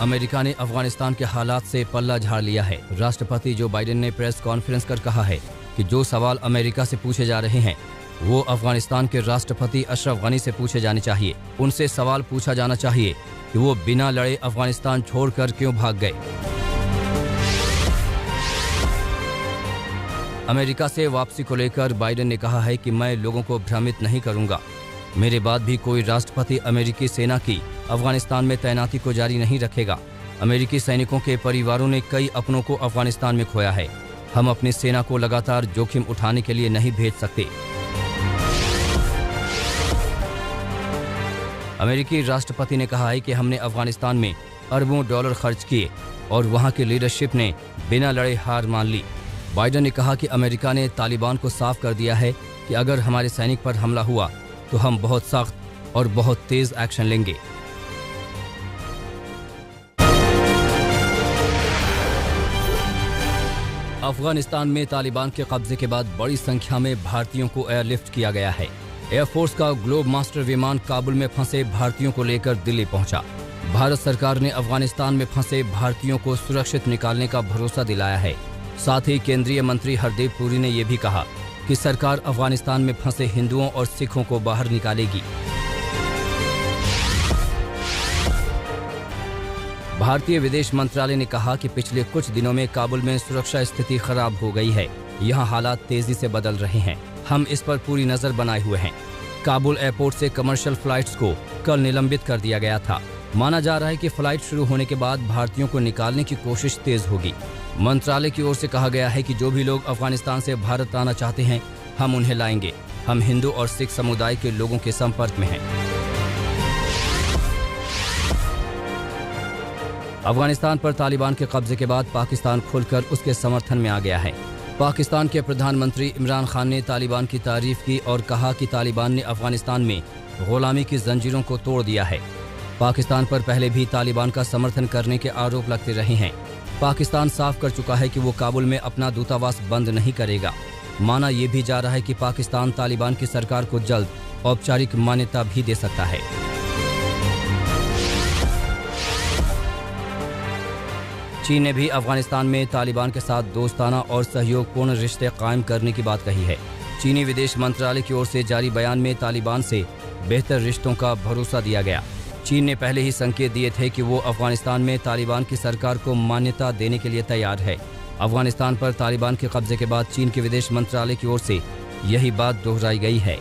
America ने अफगानिस्तान के हालात से पल्ला झाड़ लिया है। राष्ट्रपति जो बाइडेन ने प्रेस कॉन्फ्रेंस कर कहा है कि जो सवाल अमेरिका से पूछे जा रहे हैं वो अफगानिस्तान के राष्ट्रपति अशरफ गनी से पूछे जाने चाहिए। उनसे सवाल पूछा जाना चाहिए कि वो बिना लड़े अफगानिस्तान छोड़कर क्यों भाग गए। अमेरिका से वापसी को लेकर बाइडेन ने कहा है कि मैं लोगों को भ्रमित नहीं करूंगा। मेरे बाद भी कोई राष्ट्रपति अमेरिकी सेना की अफगानिस्तान में तैनाती को जारी नहीं रखेगा। अमेरिकी सैनिकों के परिवारों ने कई अपनों को अफगानिस्तान में खोया है। हम अपनी सेना को लगातार जोखिम उठाने के लिए नहीं भेज सकते। अमेरिकी राष्ट्रपति ने कहा है कि हमने अफगानिस्तान में अरबों डॉलर खर्च किए और वहां की लीडरशिप ने बिना लड़े हार मान ली। बाइडेन ने कहा कि अमेरिका ने तालिबान को साफ कर दिया है कि अगर हमारे सैनिक पर हमला हुआ तो हम बहुत सख्त और बहुत तेज एक्शन लेंगे। अफगानिस्तान में तालिबान के कब्जे के बाद बड़ी संख्या में भारतीयों को एयरलिफ्ट किया गया है। एयरफोर्स का ग्लोब मास्टर विमान काबुल में फंसे भारतीयों को लेकर दिल्ली पहुंचा। भारत सरकार ने अफगानिस्तान में फंसे भारतीयों को सुरक्षित निकालने का भरोसा दिलाया है। साथ ही केंद्रीय मंत्री हरदीप पुरी ने यह भी कहा कि सरकार अफगानिस्तान में फंसे हिंदुओं और सिखों को बाहर निकालेगी। भारतीय विदेश मंत्रालय ने कहा कि पिछले कुछ दिनों में काबुल में सुरक्षा स्थिति खराब हो गई है। यहाँ हालात तेजी से बदल रहे हैं। हम इस पर पूरी नजर बनाए हुए हैं। काबुल एयरपोर्ट से कमर्शियल फ्लाइट्स को कल निलंबित कर दिया गया था। माना जा रहा है कि फ्लाइट शुरू होने के बाद भारतीयों को निकालने की कोशिश तेज होगी। मंत्रालय की ओर से कहा गया है कि जो भी लोग अफगानिस्तान से भारत आना चाहते हैं हम उन्हें लाएंगे। हम हिंदू और सिख समुदाय के लोगों के संपर्क में हैं। अफगानिस्तान पर तालिबान के कब्जे के बाद पाकिस्तान खुलकर उसके समर्थन में आ गया है। पाकिस्तान के प्रधानमंत्री इमरान खान ने तालिबान की तारीफ की और कहा कि तालिबान ने अफगानिस्तान में गुलामी की जंजीरों को तोड़ दिया है। पाकिस्तान पर पहले भी तालिबान का समर्थन करने के आरोप लगते रहे हैं। पाकिस्तान साफ कर चुका है कि वो काबुल में अपना दूतावास बंद नहीं करेगा। माना यह भी जा रहा है कि पाकिस्तान तालिबान की सरकार को जल्द औपचारिक मान्यता भी दे सकता है। चीन ने भी अफगानिस्तान में तालिबान के साथ दोस्ताना और सहयोगपूर्ण रिश्ते कायम करने की बात कही है। चीनी विदेश मंत्रालय की ओर से जारी बयान में तालिबान से बेहतर रिश्तों का भरोसा दिया गया। चीन ने पहले ही संकेत दिए थे कि वो अफगानिस्तान में तालिबान की सरकार को मान्यता देने के लिए तैयार है। अफगानिस्तान पर तालिबान के कब्जे के बाद चीन के विदेश मंत्रालय की ओर से यही बात दोहराई गई है।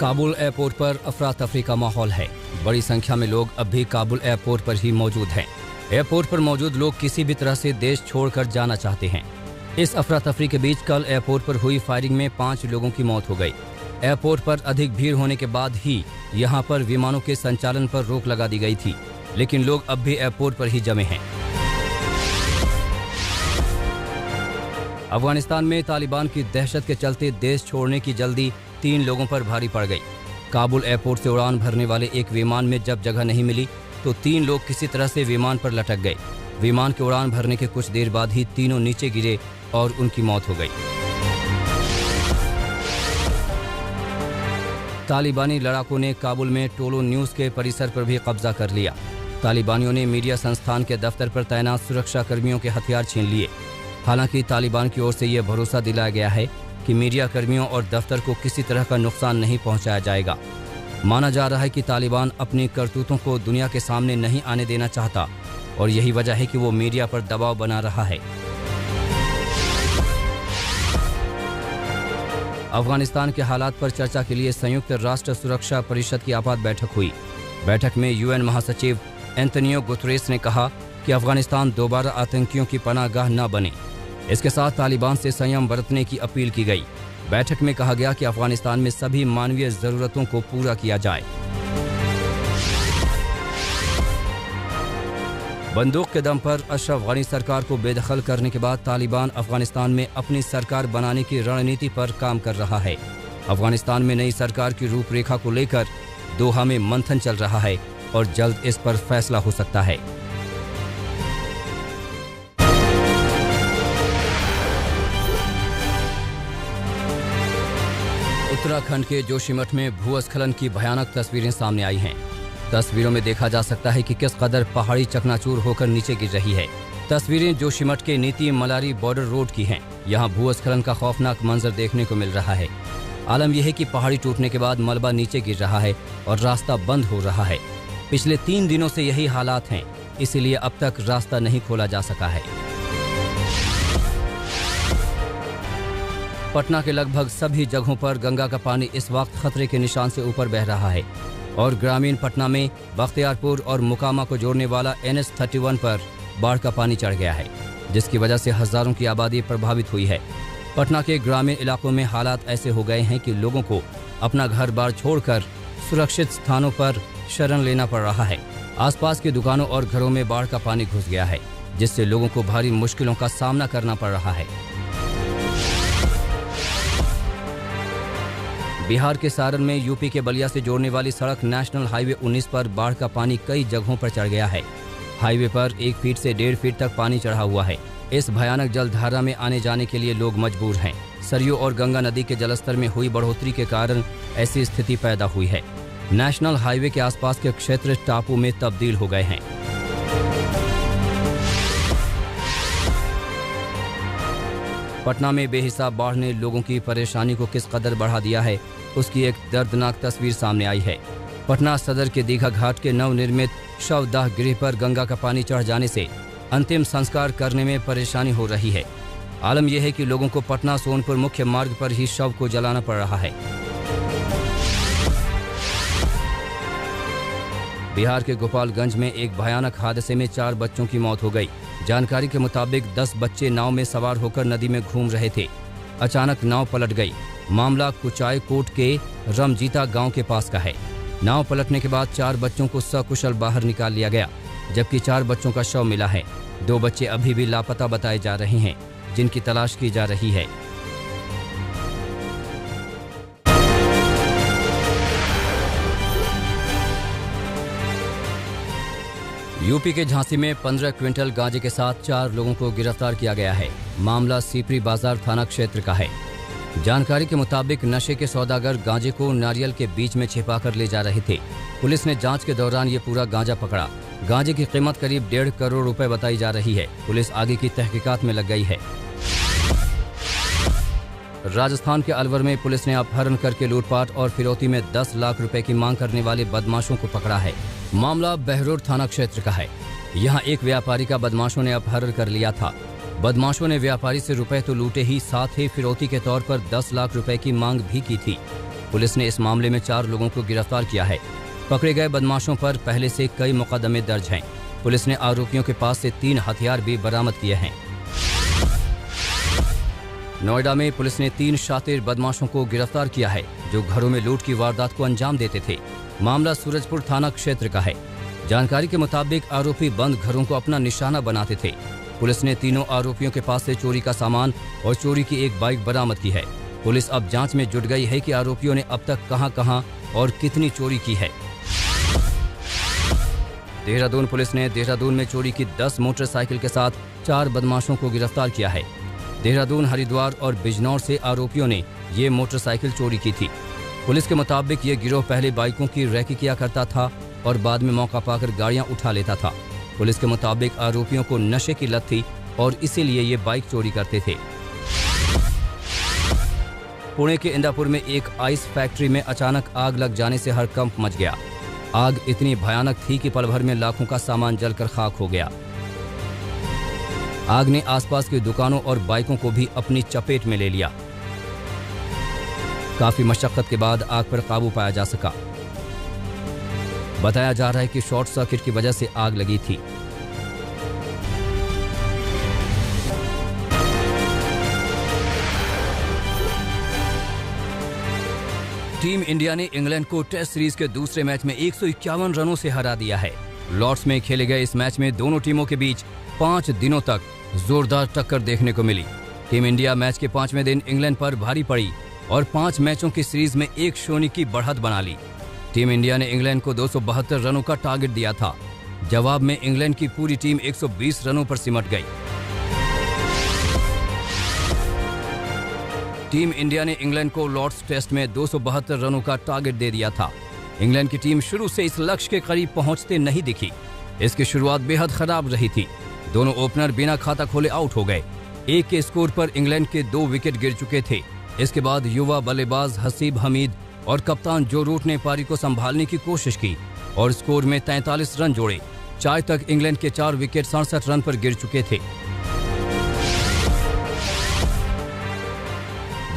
काबुल एयरपोर्ट पर अफरा तफरी का माहौल है। बड़ी संख्या में लोग अब भी काबुल एयरपोर्ट पर ही मौजूद हैं। एयरपोर्ट पर मौजूद लोग किसी भी तरह से देश छोड़कर जाना चाहते हैं। इस अफरा तफरी के बीच कल एयरपोर्ट पर हुई फायरिंग में 5 लोगों की मौत हो गई। एयरपोर्ट पर अधिक भीड़ होने के बाद ही यहां पर विमानों के संचालन पर रोक लगा दी गई थी, लेकिन लोग अब भी एयरपोर्ट पर ही जमे हैं। अफगानिस्तान में तालिबान की दहशत के चलते देश छोड़ने की जल्दी 3 लोगों पर भारी पड़ गई। काबुल एयरपोर्ट से उड़ान भरने वाले एक विमान में जब जगह नहीं मिली तो 3 लोग किसी तरह से विमान पर लटक गए। विमान के उड़ान भरने के कुछ देर बाद ही तीनों नीचे गिरे और उनकी मौत हो गई। तालिबानी लड़ाकों ने काबुल में टोलो न्यूज़ के परिसर पर भी कब्जा कर लिया। तालिबानियों ने मीडिया संस्थान के दफ्तर पर तैनात सुरक्षा कर्मियों के हथियार छीन लिए। हालांकि तालिबान की ओर से यह भरोसा दिलाया गया है कि मीडिया कर्मियों और दफ्तर को किसी तरह का नुकसान नहीं पहुंचाया जाएगा। माना जा रहा है कि तालिबान अपनी करतूतों को दुनिया के सामने नहीं आने देना चाहता और यही वजह है कि वो मीडिया पर दबाव बना रहा है। अफगानिस्तान के हालात पर चर्चा के लिए संयुक्त राष्ट्र सुरक्षा परिषद की आपात बैठक हुई। बैठक में यूएन महासचिव एंटोनियो गुतरेस ने कहा कि अफगानिस्तान दोबारा आतंकियों की पनाहगाह न बने। इसके साथ तालिबान से संयम बरतने की अपील की गई। बैठक में कहा गया कि अफगानिस्तान में सभी मानवीय जरूरतों को पूरा किया जाए। बंदूक के दम पर अशरफ गनी सरकार को बेदखल करने के बाद तालिबान अफगानिस्तान में अपनी सरकार बनाने की रणनीति पर काम कर रहा है। अफगानिस्तान में नई सरकार की रूपरेखा को लेकर दोहा में मंथन चल रहा है और जल्द इस पर फैसला हो सकता है। उत्तराखंड के जोशीमठ में भूस्खलन की भयानक तस्वीरें सामने आई हैं। तस्वीरों में देखा जा सकता है कि किस कदर पहाड़ी चकनाचूर होकर नीचे गिर रही है। तस्वीरें जोशीमठ के नीति मलारी बॉर्डर रोड की हैं। यहाँ भूस्खलन का खौफनाक मंजर देखने को मिल रहा है। आलम यह है कि पहाड़ी टूटने के बाद मलबा नीचे गिर रहा है और रास्ता बंद हो रहा है। पिछले 3 दिनों से यही हालात हैं, इसीलिए अब तक रास्ता नहीं खोला जा सका है। पटना के लगभग सभी जगहों पर गंगा का पानी इस वक्त खतरे के निशान से ऊपर बह रहा है और ग्रामीण पटना में बख्तियारपुर और मुकामा को जोड़ने वाला NH 31 पर बाढ़ का पानी चढ़ गया है, जिसकी वजह से हजारों की आबादी प्रभावित हुई है। पटना के ग्रामीण इलाकों में हालात ऐसे हो गए हैं कि लोगों को अपना घर बार छोड़कर सुरक्षित स्थानों पर शरण लेना पड़ रहा है। आसपास की दुकानों और घरों में बाढ़ का पानी घुस गया है, जिससे लोगों को भारी मुश्किलों का सामना करना पड़ रहा है। बिहार के सारण में यूपी के बलिया से जोड़ने वाली सड़क नेशनल हाईवे 19 पर बाढ़ का पानी कई जगहों पर चढ़ गया है। हाईवे पर 1 फीट से 1.5 फीट तक पानी चढ़ा हुआ है। इस भयानक जलधारा में आने जाने के लिए लोग मजबूर हैं। सरयू और गंगा नदी के जलस्तर में हुई बढ़ोतरी के कारण ऐसी स्थिति पैदा हुई है। नेशनल हाईवे के आसपास के क्षेत्र टापू में तब्दील हो गए हैं। पटना में बेहिसाब बाढ़ ने लोगों की परेशानी को किस कदर बढ़ा दिया है, उसकी एक दर्दनाक तस्वीर सामने आई है। पटना सदर के दीघा घाट के नवनिर्मित शवदाह गृह पर गंगा का पानी चढ़ जाने से अंतिम संस्कार करने में परेशानी हो रही है। आलम यह है कि लोगों को पटना सोनपुर मुख्य मार्ग पर ही शव को जलाना पड़ रहा है। बिहार के गोपालगंज में एक भयानक हादसे में 4 बच्चों की मौत हो गई। जानकारी के मुताबिक 10 बच्चे नाव में सवार होकर नदी में घूम रहे थे। अचानक नाव पलट गई। मामला कुचाई कोट के रमजीता गांव के पास का है। नाव पलटने के बाद 4 बच्चों को सकुशल बाहर निकाल लिया गया, जबकि 4 बच्चों का शव मिला है। 2 बच्चे अभी भी लापता बताए जा रहे हैं, जिनकी तलाश की जा रही है। यूपी के झांसी में 15 क्विंटल गांजे के साथ 4 लोगों को गिरफ्तार किया गया है। मामला सीपरी बाजार थाना क्षेत्र का है। जानकारी के मुताबिक नशे के सौदागर गांजे को नारियल के बीच में छिपाकर ले जा रहे थे। पुलिस ने जांच के दौरान ये पूरा गांजा पकड़ा। गांजे की कीमत करीब 1.5 करोड़ रुपए बताई जा रही है। पुलिस आगे की तहकीकात में लग गई है। राजस्थान के अलवर में पुलिस ने अपहरण करके लूटपाट और फिरौती में 10 लाख रुपए की मांग करने वाले बदमाशों को पकड़ा है। मामला बहरोड थाना क्षेत्र का है। यहाँ एक व्यापारी का बदमाशों ने अपहरण कर लिया था। बदमाशों ने व्यापारी से रुपए तो लूटे ही, साथ ही फिरौती के तौर पर 10 लाख रुपए की मांग भी की थी। पुलिस ने इस मामले में 4 लोगों को गिरफ्तार किया है। पकड़े गए बदमाशों पर पहले से कई मुकदमे दर्ज हैं। पुलिस ने आरोपियों के पास से 3 हथियार भी बरामद किए हैं। नोएडा में पुलिस ने 3 शातिर बदमाशों को गिरफ्तार किया है, जो घरों में लूट की वारदात को अंजाम देते थे। मामला सूरजपुर थाना क्षेत्र का है। जानकारी के मुताबिक आरोपी बंद घरों को अपना निशाना बनाते थे। पुलिस ने तीनों आरोपियों के पास से चोरी का सामान और चोरी की एक बाइक बरामद की है। पुलिस अब जांच में जुट गई है कि आरोपियों ने अब तक कहां-कहां और कितनी चोरी की है। देहरादून पुलिस ने देहरादून में चोरी की 10 मोटरसाइकिल के साथ 4 बदमाशों को गिरफ्तार किया है। देहरादून, हरिद्वार और बिजनौर से आरोपियों ने ये मोटरसाइकिल चोरी की थी। पुलिस के मुताबिक ये गिरोह पहले बाइकों की रैकी किया करता था और बाद में मौका पाकर गाड़ियां उठा लेता था। पुलिस के मुताबिक आरोपियों को नशे की लत थी और इसीलिए ये बाइक चोरी करते थे। पुणे के इंदापुर में एक आइस फैक्ट्री में अचानक आग लग जाने से हड़कंप मच गया। आग इतनी भयानक थी कि पल भर में लाखों का सामान जलकर खाक हो गया। आग ने आसपास की दुकानों और बाइकों को भी अपनी चपेट में ले लिया। काफी मशक्कत के बाद आग पर काबू पाया जा सका। बताया जा रहा है कि शॉर्ट सर्किट की वजह से आग लगी थी। टीम इंडिया ने इंग्लैंड को टेस्ट सीरीज के दूसरे मैच में 151 रनों से हरा दिया है। लॉर्ड्स में खेले गए इस मैच में दोनों टीमों के बीच 5 दिनों तक जोरदार टक्कर देखने को मिली। टीम इंडिया मैच के 5वें दिन इंग्लैंड पर भारी पड़ी और 5 मैचों की सीरीज में 1-0 की बढ़त बना ली। टीम इंडिया ने इंग्लैंड को 272 रनों का टारगेट दिया था। जवाब में इंग्लैंड की पूरी टीम 120 रनों पर सिमट गई। टीम इंडिया ने इंग्लैंड को लॉर्ड्स टेस्ट में 272 रनों का टारगेट दे दिया था। इंग्लैंड की टीम शुरू से इस लक्ष्य के करीब पहुंचते नहीं दिखी। इसकी शुरुआत बेहद खराब रही थी। दोनों ओपनर बिना खाता खोले आउट हो गए। 1 के स्कोर पर इंग्लैंड के 2 विकेट गिर चुके थे। इसके बाद युवा बल्लेबाज हसीब हमीद और कप्तान जो रूट ने पारी को संभालने की कोशिश की और स्कोर में 43 रन जोड़े। चार तक इंग्लैंड के 4 विकेट 67 रन पर गिर चुके थे।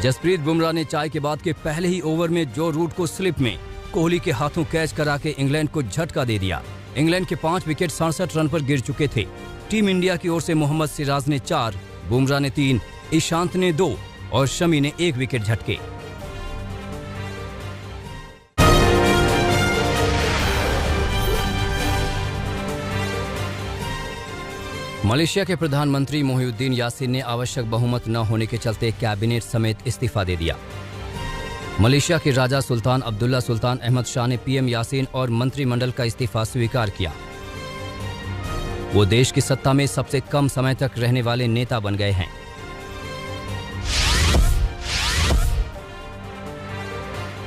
जसप्रीत बुमराह ने चाय के बाद के पहले ही ओवर में जो रूट को स्लिप में कोहली के हाथों कैच करा के इंग्लैंड को झटका दे दिया। इंग्लैंड के 5 विकेट 67 रन पर गिर चुके थे। टीम इंडिया की ओर से मोहम्मद सिराज ने 4, बुमराह ने 3, ईशांत ने 2 और शमी ने 1 विकेट झटके। मलेशिया के प्रधानमंत्री मोहिउद्दीन यासीन ने आवश्यक बहुमत न होने के चलते कैबिनेट समेत इस्तीफा दे दिया। मलेशिया के राजा सुल्तान अब्दुल्ला सुल्तान अहमद शाह ने पीएम यासीन और मंत्रिमंडल का इस्तीफा स्वीकार किया। वो देश की सत्ता में सबसे कम समय तक रहने वाले नेता बन गए हैं।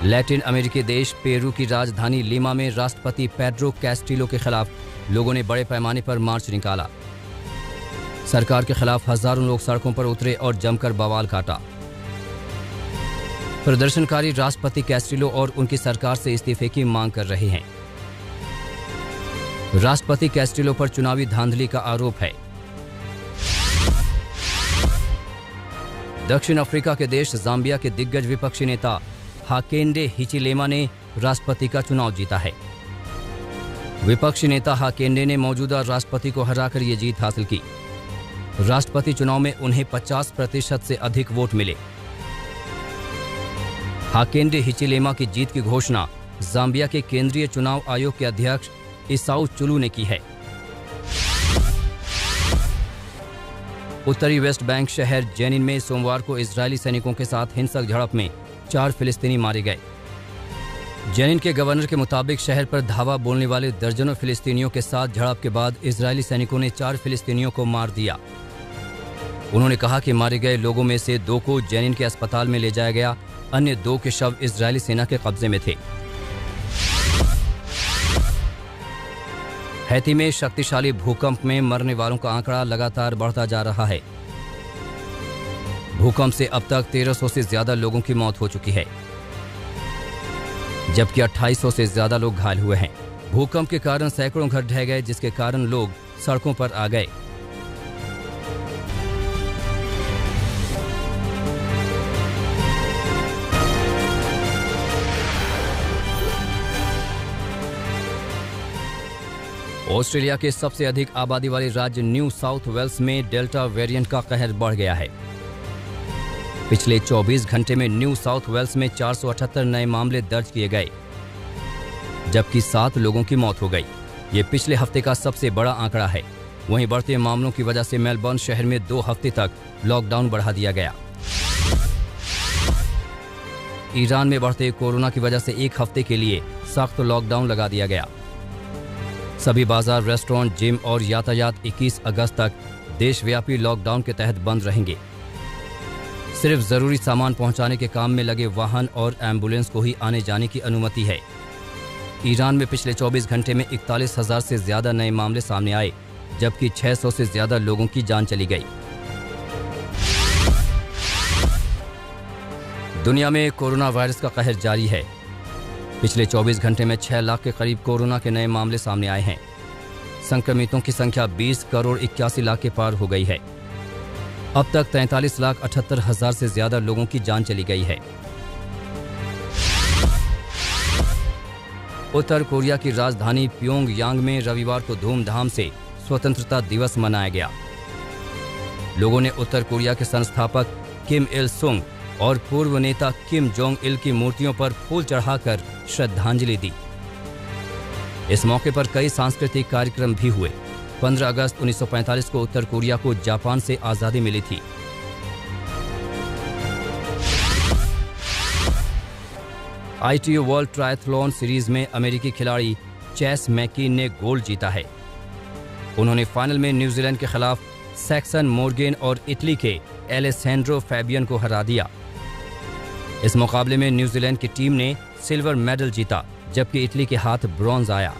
लैटिन अमेरिकी देश पेरू की राजधानी लीमा में राष्ट्रपति पेड्रो कैस्टिलो के खिलाफ लोगों ने बड़े पैमाने पर मार्च निकाला। सरकार के खिलाफ हजारों लोग सड़कों पर उतरे और जमकर बवाल काटा। प्रदर्शनकारी राष्ट्रपति कैस्टिलो और उनकी सरकार से इस्तीफे की मांग कर रहे हैं। राष्ट्रपति कैस्टिलो पर चुनावी धांधली का आरोप है। दक्षिण अफ्रीका के देश जाम्बिया के दिग्गज विपक्षी नेता हाकेंडे हिचिलेमा ने राष्ट्रपति का चुनाव जीता है। विपक्षी नेता हाकेंडे ने मौजूदा राष्ट्रपति को हराकर ये जीत हासिल की। राष्ट्रपति चुनाव में उन्हें 50% से अधिक वोट मिले। हाकेंडे हिचिलेमा की जीत की घोषणा जाम्बिया के केंद्रीय चुनाव आयोग के अध्यक्ष इसाऊ चुलू ने की है। उत्तरी वेस्ट बैंक शहर जेनिन में सोमवार को इजरायली सैनिकों के साथ हिंसक झड़प में 4 फिलिस्तीनी मारे गए। जेनिन के गवर्नर के मुताबिक शहर पर धावा बोलने वाले दर्जनों फिलिस्तीनियों के साथ झड़प के बाद इजरायली सैनिकों ने 4 फिलिस्तीनियों को मार दिया। उन्होंने कहा कि मारे गए लोगों में से 2 को जेनिन के अस्पताल में ले जाया गया। अन्य 2 के शव इजरायली सेना के कब्जे में थे। हैती में शक्तिशाली भूकंप में मरने वालों का आंकड़ा लगातार बढ़ता जा रहा है। भूकंप से अब तक 1300 से ज्यादा लोगों की मौत हो चुकी है, जबकि 2800 से ज्यादा लोग घायल हुए हैं। भूकंप के कारण सैकड़ों घर ढह गए, जिसके कारण लोग सड़कों पर आ गए। ऑस्ट्रेलिया के सबसे अधिक आबादी वाले राज्य न्यू साउथ वेल्स में डेल्टा वेरिएंट का कहर बढ़ गया है। पिछले 24 घंटे में न्यू साउथ वेल्स में 478 नए मामले दर्ज किए गए, जबकि 7 लोगों की मौत हो गई। ये पिछले हफ्ते का सबसे बड़ा आंकड़ा है। वहीं बढ़ते मामलों की वजह से मेलबर्न शहर में 2 हफ्ते तक लॉकडाउन बढ़ा दिया गया। ईरान में बढ़ते कोरोना की वजह से 1 हफ्ते के लिए सख्त लॉकडाउन लगा दिया गया। सभी बाजार, रेस्टोरेंट, जिम और यातायात 21 अगस्त तक देशव्यापी लॉकडाउन के तहत बंद रहेंगे। सिर्फ जरूरी सामान पहुंचाने के काम में लगे वाहन और एम्बुलेंस को ही आने जाने की अनुमति है। ईरान में पिछले 24 घंटे में 41,000 से ज्यादा नए मामले सामने आए, जबकि 600 से ज्यादा लोगों की जान चली गई। दुनिया में कोरोना वायरस का कहर जारी है। पिछले 24 घंटे में 6 लाख के करीब कोरोना के नए मामले सामने आए हैं। संक्रमितों की संख्या 20 करोड़ 81 लाख के पार हो गई है। अब तक 43,78,000 से ज्यादा लोगों की जान चली गई है। उत्तर कोरिया की राजधानी प्योंगयांग में रविवार को धूमधाम से स्वतंत्रता दिवस मनाया गया। लोगों ने उत्तर कोरिया के संस्थापक किम इल सुंग और पूर्व नेता किम जोंग इल की मूर्तियों पर फूल चढ़ाकर श्रद्धांजलि दी। इस मौके पर कई सांस्कृतिक कार्यक्रम भी हुए। 15 अगस्त 1945 को उत्तर कोरिया को जापान से आजादी मिली थी। ITU वर्ल्ड ट्रायथलॉन सीरीज में अमेरिकी खिलाड़ी चेस मैकीन ने गोल्ड जीता है। उन्होंने फाइनल में न्यूजीलैंड के खिलाफ सैक्सन मोर्गेन और इटली के एलेसैंड्रो फैबियन को हरा दिया। इस मुकाबले में न्यूजीलैंड की टीम ने सिल्वर मेडल जीता, जबकि इटली के हाथ ब्रॉन्ज आया।